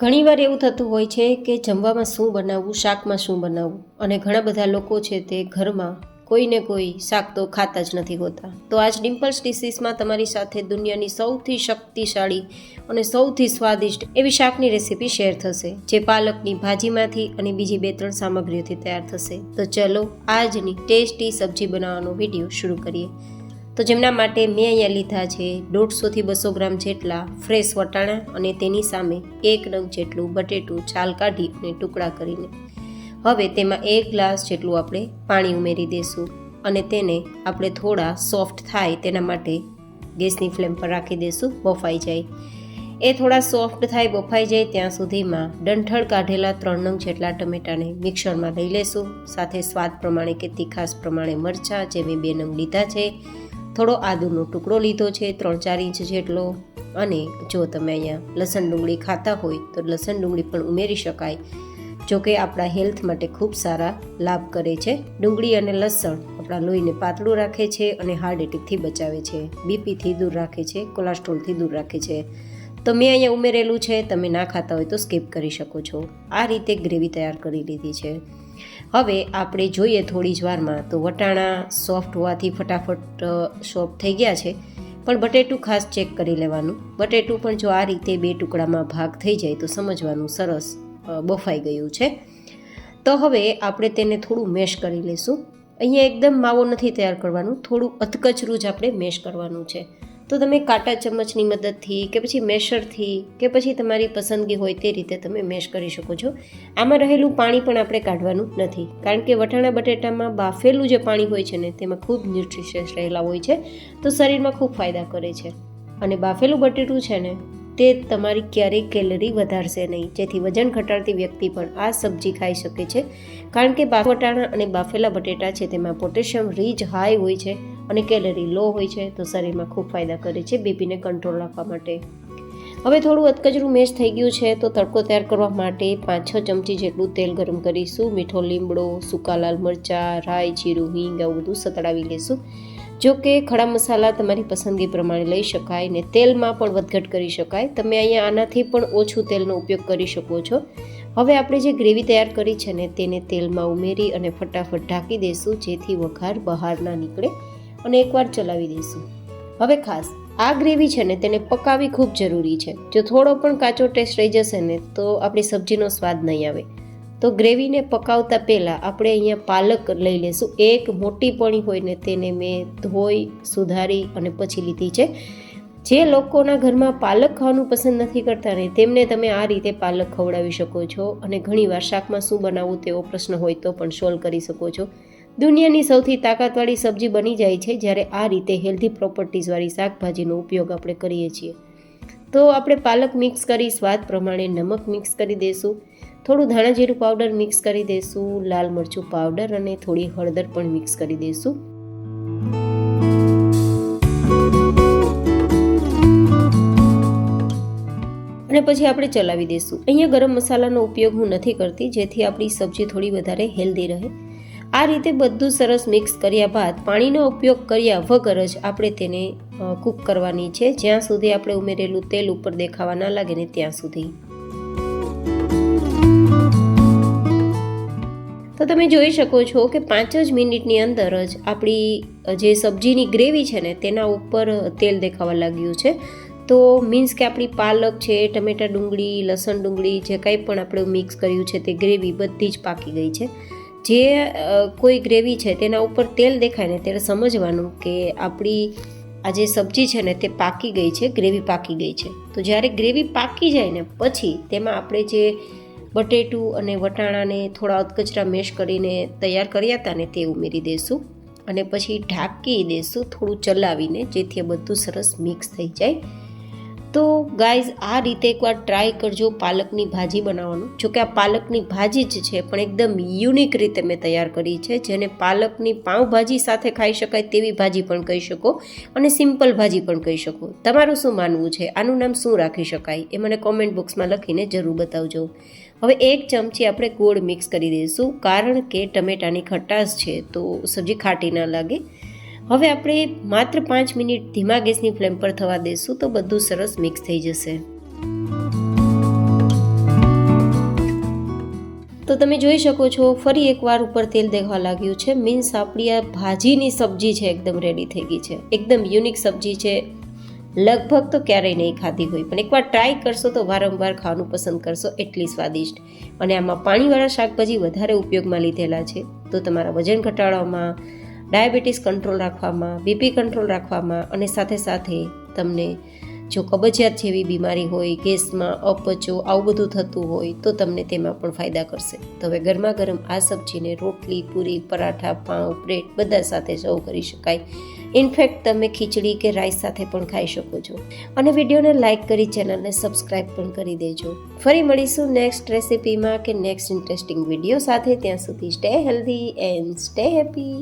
ઘણીવાર એવું થતું હોય છે કે જમવામાં શું બનાવવું, શાકમાં શું બનાવવું, અને ઘણા બધા લોકો છે તે ઘરમાં કોઈને કોઈ શાક તો ખાતા જ નથી હોતા. તો આજ ડિમ્પલ્સ ડિશીસમાં તમારી સાથે દુનિયાની સૌથી શક્તિશાળી અને સૌથી સ્વાદિષ્ટ એવી શાકની રેસીપી શેર થશે, જે પાલકની ભાજીમાંથી અને બીજી 2-3 સામગ્રીઓથી તૈયાર થશે. તો ચલો આજની ટેસ્ટી સબ્જી બનાવવાનો વિડીયો શરૂ કરીએ. તો જેમના માટે મેં અહીંયા લીધા છે 150 થી 200 ગ્રામ જેટલા ફ્રેશ વટાણા અને તેની સામે 1 નંગ જેટલું બટેટું છાલ કાઢી અને ટુકડા કરીને. હવે તેમાં 1 ગ્લાસ જેટલું આપણે પાણી ઉમેરી દઈશું અને તેને આપણે થોડા સોફ્ટ થાય તેના માટે ગેસની ફ્લેમ પર રાખી દઈશું, બફાઈ જાય. એ થોડા સોફ્ટ થાય, બફાઈ જાય ત્યાં સુધીમાં ડંઠળ કાઢેલા 3 નંગ જેટલા ટમેટાને મિક્સરમાં લઈ લેશું. સાથે સ્વાદ પ્રમાણે કે તીખાસ પ્રમાણે મરચાં, જે મેં 2 નંગ લીધા છે. થોડો આદુનો ટુકડો લીધો છે 3-4 ઇંચ જેટલો. અને જો તમે અહીંયા લસણ ડુંગળી ખાતા હોય તો લસણ ડુંગળી પણ ઉમેરી શકાય, જો કે આપણા હેલ્થ માટે ખૂબ સારા લાભ કરે છે. ડુંગળી અને લસણ આપણા લોહીને પાતળું રાખે છે અને હાર્ટ એટેકથી બચાવે છે, બીપીથી દૂર રાખે છે, કોલેસ્ટ્રોલથી દૂર રાખે છે. તો મેં અહીંયા ઉમેરેલું છે, તમે ના ખાતા હોય તો સ્કીપ કરી શકો છો. આ રીતે ગ્રેવી તૈયાર કરી લીધી છે. હવે આપણે જોઈએ થોડી જ વારમાં તો વટાણા સોફ્ટ હોવાથી ફટાફટ સોફ્ટ થઈ ગયા છે, પણ બટેટું ખાસ ચેક કરી લેવાનું. બટેટું પણ જો આ રીતે 2 ટુકડામાં ભાગ થઈ જાય તો સમજવાનું સરસ બફાઈ ગયું છે. તો હવે આપણે તેને થોડું મેશ કરી લઈશું. અહીંયા એકદમ માવો નથી તૈયાર કરવાનું, થોડું અધકચરું જ આપણે મેશ કરવાનું છે. તો તમે કાંટા ચમચની મદદથી કે પછી મેશરથી કે પછી તમારી પસંદગી હોય તે રીતે તમે મેશ કરી શકો છો. આમાં રહેલું પાણી પણ આપણે કાઢવાનું નથી, કારણ કે વટાણા બટેટામાં બાફેલું જે પાણી હોય છે ને તેમાં ખૂબ ન્યુટ્રિશિયસ રહેલા હોય છે, તો શરીરમાં ખૂબ ફાયદા કરે છે. અને બાફેલું બટેટું છે ને તે તમારી ક્યારેય કેલરી વધારશે નહીં, જેથી વજન ઘટાડતી વ્યક્તિ પણ આ સબ્જી ખાઈ શકે છે. કારણ કે વટાણા અને બાફેલા બટેટા છે તેમાં પોટેશિયમ રીચ હાઈ હોય છે અને કેલરી લો હોય છે, તો શરીરમાં ખૂબ ફાયદા કરે છે બીપીને કંટ્રોલ રાખવા માટે. હવે થોડું અધકચરું મેશ થઈ ગયું છે, તો તડકો તૈયાર કરવા માટે 5-6 ચમચી જેટલું તેલ ગરમ કરીશું. મીઠો લીમડો, સૂકા લાલ મરચાં, રાઈ, જીરું, હિંગ આવું બધું સતડાવી લેશું. જો કે ખડા મસાલા તમારી પસંદગી પ્રમાણે લઈ શકાય ને તેલમાં પણ વધઘટ કરી શકાય. તમે અહીંયા આનાથી પણ ઓછું તેલનો ઉપયોગ કરી શકો છો. હવે આપણે જે ગ્રેવી તૈયાર કરી છે ને તેને તેલમાં ઉમેરી અને ફટાફટ ઢાંકી દઈશું, જેથી વઘાર બહાર ના નીકળે, અને એકવાર ચલાવી દઈશું. હવે ખાસ આ ગ્રેવી છે ને તેને પકાવવી ખૂબ જરૂરી છે. જો થોડો પણ કાચો ટેસ્ટ રહી જશે ને તો આપણી સબ્જીનો સ્વાદ નહીં આવે. તો ગ્રેવીને પકાવતા પહેલાં આપણે અહીંયા પાલક લઈ લઈશું. 1 મોટી પણી હોય ને તેને મેં ધોઈ સુધારી અને પછી લીધી છે. જે લોકોના ઘરમાં પાલક ખાવાનું પસંદ નથી કરતા ને તેમને તમે આ રીતે પાલક ખવડાવી શકો છો, અને ઘણીવાર શાકમાં શું બનાવવું તેવો પ્રશ્ન હોય તો પણ સોલ્વ કરી શકો છો. દુનિયાની સૌથી તાકાતવાળી સબ્જી બની જાય છે જ્યારે આ રીતે હેલ્ધી પ્રોપર્ટીઝવાળી શાકભાજીનો ઉપયોગ આપણે કરીએ છીએ. તો આપણે પાલક મિક્સ કરી સ્વાદ પ્રમાણે નમક મિક્સ કરી દઈશું, થોડું ધાણા જીરું પાવડર મિક્સ કરી દઈશું, લાલ મરચું પાવડર અને થોડી હળદર પણ મિક્સ કરી દઈશું. અને પછી આપણે ચલાવી દઈશું. અહીંયા ગરમ મસાલાનો ઉપયોગ હું નથી કરતી, જેથી આપણી સબ્જી થોડી વધારે હેલ્ધી રહે. આ રીતે બધું સરસ મિક્સ કર્યા બાદ પાણીનો ઉપયોગ કર્યા વગર જ આપણે તેને કૂક કરવાની છે, જ્યાં સુધી આપણે ઉમેરેલું તેલ ઉપર દેખાવા ના લાગે ને ત્યાં સુધી. તો તમે જોઈ શકો છો કે 5 જ મિનિટની અંદર જ આપણી જે સબ્જીની ગ્રેવી છે ને તેના ઉપર તેલ દેખાવા લાગ્યું છે. તો મીન્સ કે આપણી પાલક છે, ટમેટા ડુંગળી, લસણ ડુંગળી જે કંઈ પણ આપણે મિક્સ કર્યું છે તે ગ્રેવી બધી જ પાકી ગઈ છે. જે કોઈ ગ્રેવી છે તેના ઉપર તેલ દેખાય ને ત્યારે સમજવાનું કે આપણી આ જે સબ્જી છે ને તે પાકી ગઈ છે, ગ્રેવી પાકી ગઈ છે. તો જ્યારે ગ્રેવી પાકી જાય ને પછી તેમાં આપણે જે બટેટું અને વટાણાને થોડા અધકચરા મેશ કરીને તૈયાર કર્યા હતા ને તે ઉમેરી દઈશું, અને પછી ઢાંકી દઈશું થોડું ચલાવીને, જેથી બધું સરસ મિક્સ થઈ જાય. તો ગાઈઝ આ રીતે એકવાર ટ્રાય કરજો પાલકની ભાજી બનાવવાનું. જોકે આ પાલકની ભાજી જ છે, પણ એકદમ યુનિક રીતે મેં તૈયાર કરી છે, જેને પાલકની પાઉંભાજી સાથે ખાઈ શકાય તેવી ભાજી પણ કહી શકો અને સિમ્પલ ભાજી પણ કહી શકો. તમારું શું માનવું છે, આનું નામ શું રાખી શકાય એ મને કોમેન્ટ બોક્સમાં લખીને જરૂર બતાવજો. હવે 1 ચમચી આપણે ગોળ મિક્સ કરી દઈશું, કારણ કે ટમેટાની ખટાશ છે તો સબ્જી ખાટી ના લાગે. હવે આપણે માત્ર 5 મિનિટ ધીમા ગેસની ફ્લેમ પર થવા દઈશું, તો બધું સરસ મિક્સ થઈ જશે. તમે જોઈ શકો છો ફરી એકવાર ઉપર તેલ દેખવા લાગ્યું છે. મીન્સ આપણી આ ભાજીની સબ્જી છે એકદમ રેડી થઈ ગઈ છે. એકદમ યુનિક સબ્જી છે, લગભગ તો ક્યારેય નહીં ખાધી હોય, પણ એકવાર ટ્રાય કરશો તો વારંવાર ખાવાનું પસંદ કરશો, એટલી સ્વાદિષ્ટ. અને આમાં પાણીવાળા શાકભાજી વધારે ઉપયોગમાં લીધેલા છે, તો તમારા વજન ઘટાડવામાં, ડાયાબિટીસ કંટ્રોલ રાખવામાં, બીપી કંટ્રોલ રાખવામાં, અને સાથે સાથે તમને જો કબજિયાત જેવી બીમારી હોય, ગેસમાં અપચો આવું બધું થતું હોય તો તમને તેમાં પણ ફાયદા કરશે. તો હવે ગરમા ગરમ આ સબ્જીને રોટલી, પૂરી, પરાઠા, પાઉં, બ્રેડ બધા સાથે સર્વ કરી શકાય. ઇનફેક્ટ તમે ખીચડી કે રાઈસ સાથે પણ ખાઈ શકો છો. અને વિડીયોને લાઇક કરી ચેનલને સબસ્ક્રાઈબ પણ કરી દેજો. ફરી મળીશું નેક્સ્ટ રેસિપીમાં કે નેક્સ્ટ ઇન્ટરેસ્ટિંગ વિડીયો સાથે. ત્યાં સુધી stay healthy and stay happy.